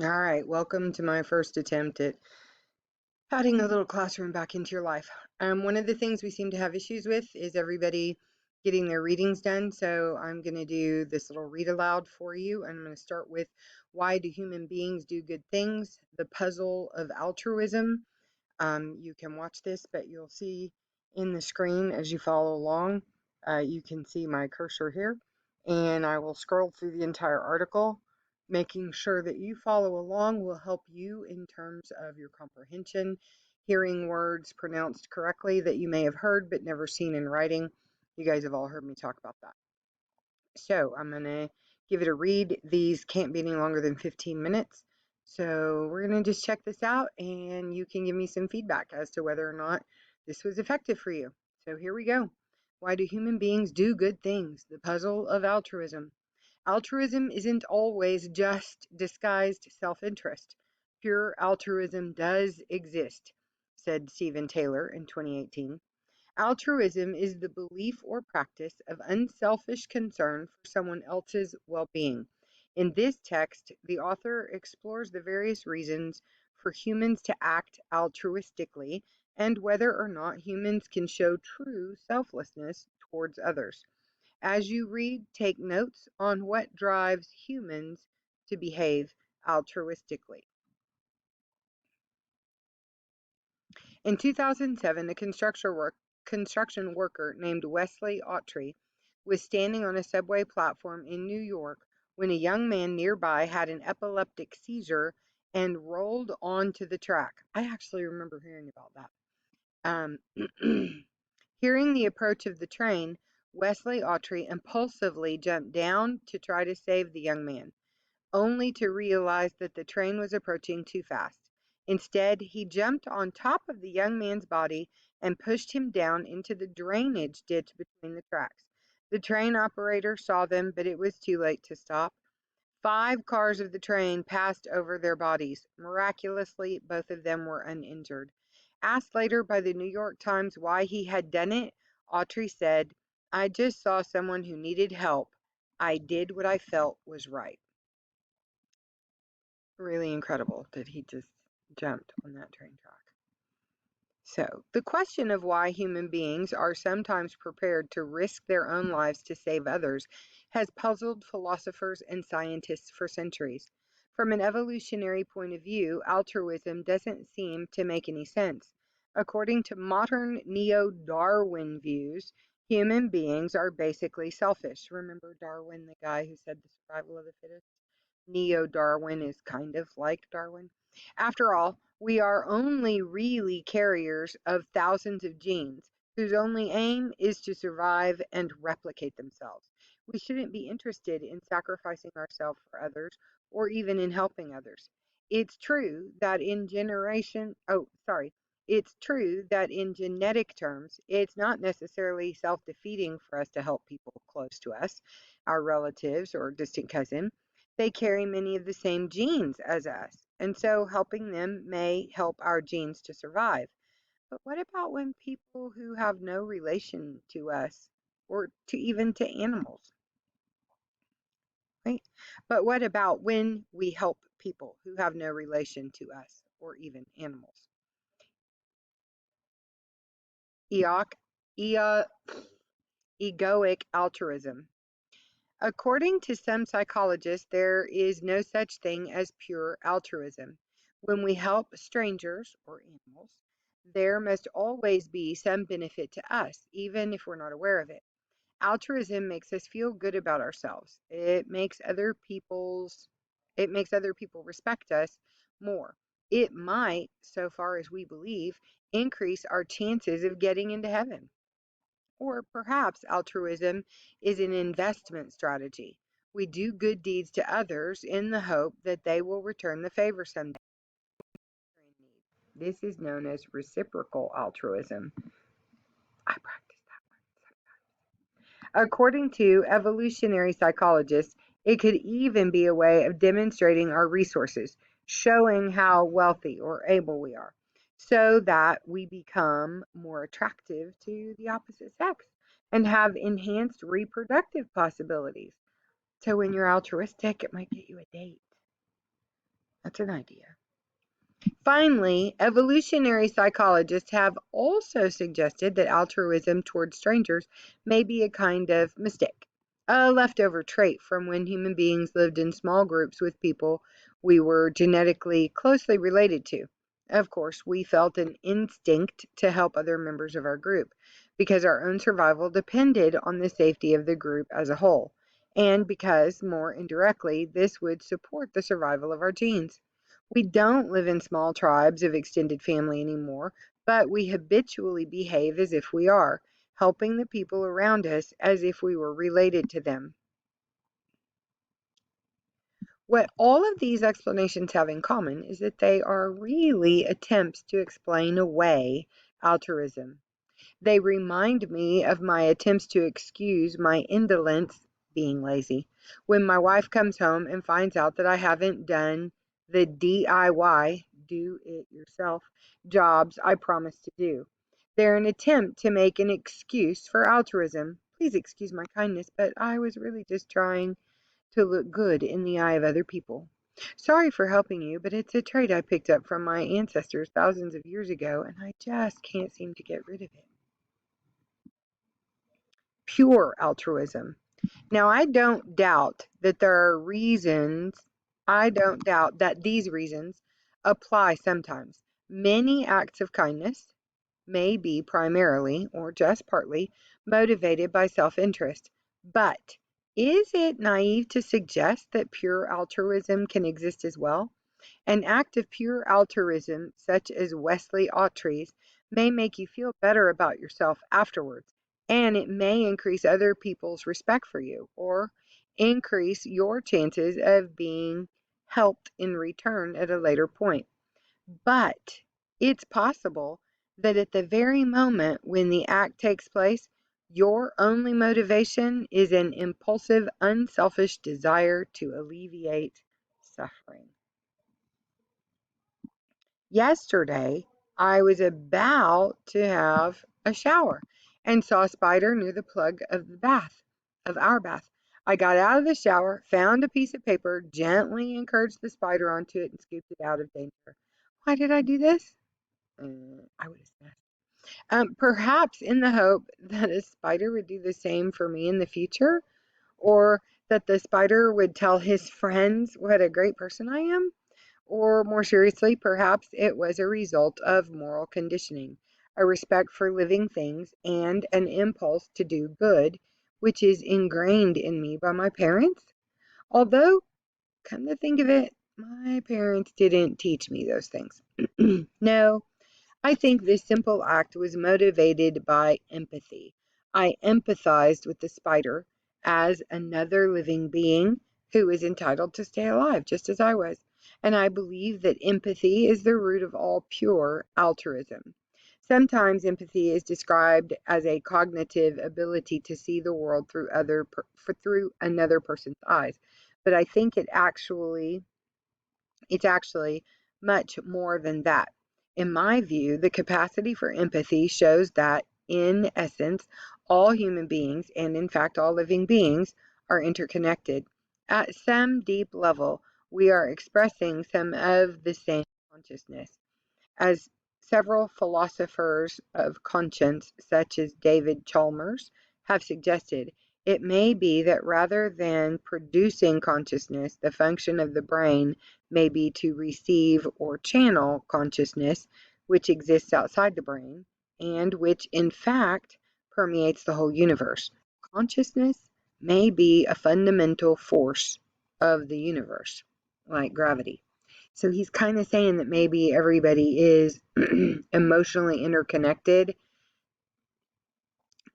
All right, welcome to my first attempt at adding a little classroom back into your life. One of the things we seem to have issues with is everybody getting their readings done. So I'm going to do this little read aloud for you. And I'm going to start with Why Do Human Beings Do Good Things? The Puzzle of Altruism. You can watch this, but you'll see in the screen as you follow along, you can see my cursor here, and I will scroll through the entire article. Making sure that you follow along will help you in terms of your comprehension, hearing words pronounced correctly that you may have heard but never seen in writing. You guys have all heard me talk about that. So I'm going to give it a read. These can't be any longer than 15 minutes. So we're going to just check this out and you can give me some feedback as to whether or not this was effective for you. So here we go. Why do human beings do good things? The puzzle of altruism. Altruism isn't always just disguised self-interest. Pure altruism does exist, said Stephen Taylor in 2018. Altruism is the belief or practice of unselfish concern for someone else's well-being. In this text, the author explores the various reasons for humans to act altruistically and whether or not humans can show true selflessness towards others. As you read, take notes on what drives humans to behave altruistically. In 2007, a construction worker named Wesley Autry was standing on a subway platform in New York when a young man nearby had an epileptic seizure and rolled onto the track. I actually remember hearing about that. Hearing the approach of the train, Wesley Autry impulsively jumped down to try to save the young man, only to realize that the train was approaching too fast. Instead, he jumped on top of the young man's body and pushed him down into the drainage ditch between the tracks. The train operator saw them, but it was too late to stop. 5 cars of the train passed over their bodies. Miraculously, both of them were uninjured. Asked later by the New York Times why he had done it, Autry said, "I just saw someone who needed help. I did what I felt was right." Really incredible that he just jumped on that train track. So, the question of why human beings are sometimes prepared to risk their own lives to save others has puzzled philosophers and scientists for centuries. From an evolutionary point of view, altruism doesn't seem to make any sense. According to modern neo Darwin views, human beings are basically selfish. Remember Darwin, the guy who said the survival of the fittest? Neo Darwin is kind of like Darwin. After all, we are only really carriers of thousands of genes whose only aim is to survive and replicate themselves. We shouldn't be interested in sacrificing ourselves for others or even in helping others. It's true that in it's true that in genetic terms, it's not necessarily self-defeating for us to help people close to us, our relatives or distant cousin. They carry many of the same genes as us, and so helping them may help our genes to survive. But what about when people who have no relation to us or to even to animals, right? But what about when we help people who have no relation to us or even animals? Eoc, ea, Egoic altruism. According to some psychologists, there is no such thing as pure altruism. When we help strangers or animals, there must always be some benefit to us, even if we're not aware of it. Altruism makes us feel good about ourselves. It makes other people respect us more. It might, so far as we believe, increase our chances of getting into heaven. Or perhaps altruism is an investment strategy. We do good deeds to others in the hope that they will return the favor someday. This is known as reciprocal altruism. I practice that one. According to evolutionary psychologists, it could even be a way of demonstrating our resources, showing how wealthy or able we are, so that we become more attractive to the opposite sex and have enhanced reproductive possibilities. So when you're altruistic, it might get you a date. That's an idea. Finally, evolutionary psychologists have also suggested that altruism towards strangers may be a kind of mistake, a leftover trait from when human beings lived in small groups with people we were genetically closely related to. Of course, we felt an instinct to help other members of our group because our own survival depended on the safety of the group as a whole, and because, more indirectly, this would support the survival of our genes. We don't live in small tribes of extended family anymore, but we habitually behave as if we are, helping the people around us as if we were related to them. What all of these explanations have in common is that they are really attempts to explain away altruism. They remind me of my attempts to excuse my indolence, being lazy, when my wife comes home and finds out that I haven't done the DIY, do it yourself, jobs I promised to do. They're an attempt to make an excuse for altruism. Please excuse my kindness, but I was really just trying to look good in the eye of other people. Sorry for helping you, but it's a trait I picked up from my ancestors thousands of years ago, and I just can't seem to get rid of it. Pure altruism. Now, I don't doubt that these reasons apply sometimes. Many acts of kindness may be primarily or just partly motivated by self interest. But is it naive to suggest that pure altruism can exist as well? An act of pure altruism, such as Wesley Autry's, may make you feel better about yourself afterwards, and it may increase other people's respect for you or increase your chances of being helped in return at a later point. But it's possible that at the very moment when the act takes place, your only motivation is an impulsive, unselfish desire to alleviate suffering. Yesterday, I was about to have a shower and saw a spider near the plug of our bath. I got out of the shower, found a piece of paper, gently encouraged the spider onto it, and scooped it out of danger. Why did I do this? I would have said. Perhaps in the hope that a spider would do the same for me in the future, or that the spider would tell his friends what a great person I am. Or more seriously, perhaps it was a result of moral conditioning, a respect for living things, and an impulse to do good, which is ingrained in me by my parents. Although, come to think of it, my parents didn't teach me those things. No, I think this simple act was motivated by empathy. I empathized with the spider as another living being who is entitled to stay alive, just as I was. And I believe that empathy is the root of all pure altruism. Sometimes empathy is described as a cognitive ability to see the world through another person's eyes, but I think it's actually much more than that. In my view, the capacity for empathy shows that, in essence, all human beings, and in fact all living beings, are interconnected. At some deep level, we are expressing some of the same consciousness. As several philosophers of conscience, such as David Chalmers, have suggested, it may be that rather than producing consciousness, the function of the brain may be to receive or channel consciousness, which exists outside the brain, and which in fact permeates the whole universe. Consciousness may be a fundamental force of the universe, like gravity. So he's kind of saying that maybe everybody is emotionally interconnected.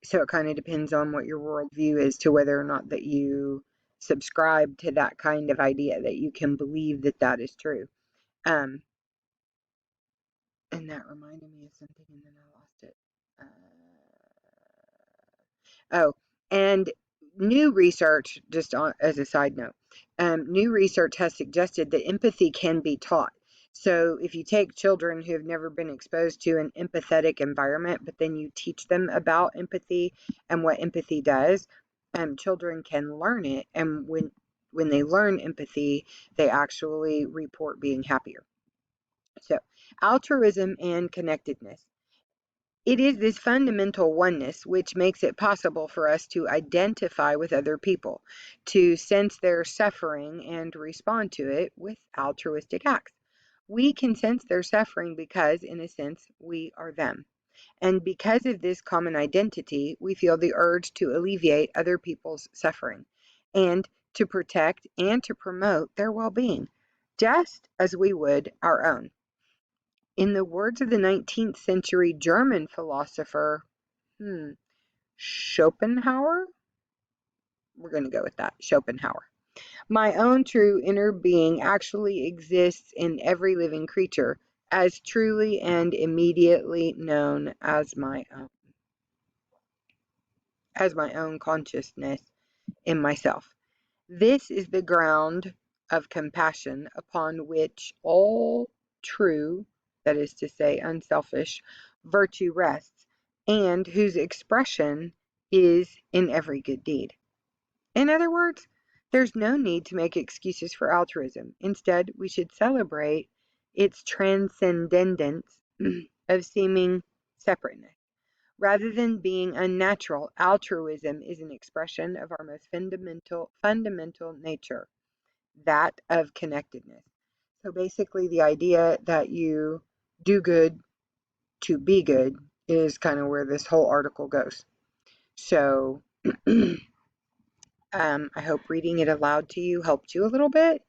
So it kind of depends on what your worldview is to whether or not that you subscribe to that kind of idea, that you can believe that that is true. Um, and that reminded me of something and then I lost it. Oh, and new research, just as a side note, new research has suggested that empathy can be taught. So if you take children who have never been exposed to an empathetic environment, but then you teach them about empathy and what empathy does, children can learn it. And when they learn empathy, they actually report being happier. So, altruism and connectedness. It is this fundamental oneness which makes it possible for us to identify with other people, to sense their suffering and respond to it with altruistic acts. We can sense their suffering because, in a sense, we are them. And because of this common identity, we feel the urge to alleviate other people's suffering and to protect and to promote their well being, just as we would our own. In the words of the 19th century German philosopher Schopenhauer, we're going to go with that, Schopenhauer. My own true inner being actually exists in every living creature, as truly and immediately known as my own consciousness in myself. This is the ground of compassion upon which all true, that is to say, unselfish, virtue rests, and whose expression is in every good deed. In other words, there's no need to make excuses for altruism. Instead, we should celebrate its transcendence of seeming separateness. Rather than being unnatural, altruism is an expression of our most fundamental nature, that of connectedness. So basically, the idea that you do good to be good is kind of where this whole article goes. So I hope reading it aloud to you helped you a little bit.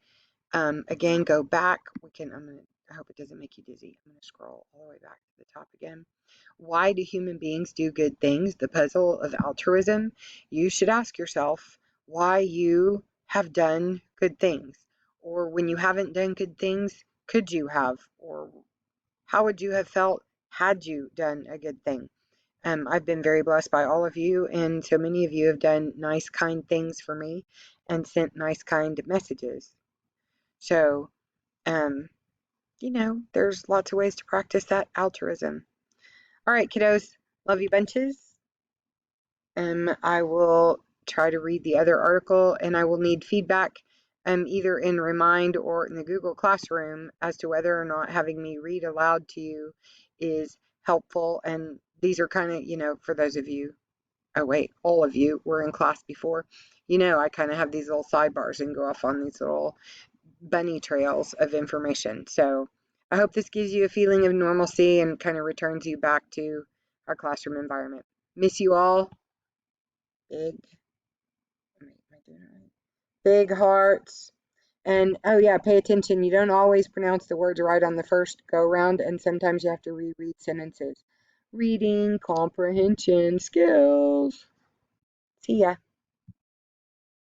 Again, go back. I hope it doesn't make you dizzy. I'm going to scroll all the way back to the top again. Why do human beings do good things? The puzzle of altruism. You should ask yourself why you have done good things. Or when you haven't done good things, could you have? Or how would you have felt had you done a good thing? I've been very blessed by all of you, and so many of you have done nice, kind things for me and sent nice, kind messages. So, there's lots of ways to practice that altruism. All right, kiddos, love you bunches. I will try to read the other article, and I will need feedback either in Remind or in the Google Classroom as to whether or not having me read aloud to you is helpful. And these are kind of, for those of you, all of you were in class before, I kind of have these little sidebars and go off on these little bunny trails of information. So I hope this gives you a feeling of normalcy and kind of returns you back to our classroom environment. Miss you all. Big hearts. And oh yeah, pay attention. You don't always pronounce the words right on the first go round, and sometimes you have to reread sentences. Reading comprehension skills. See ya.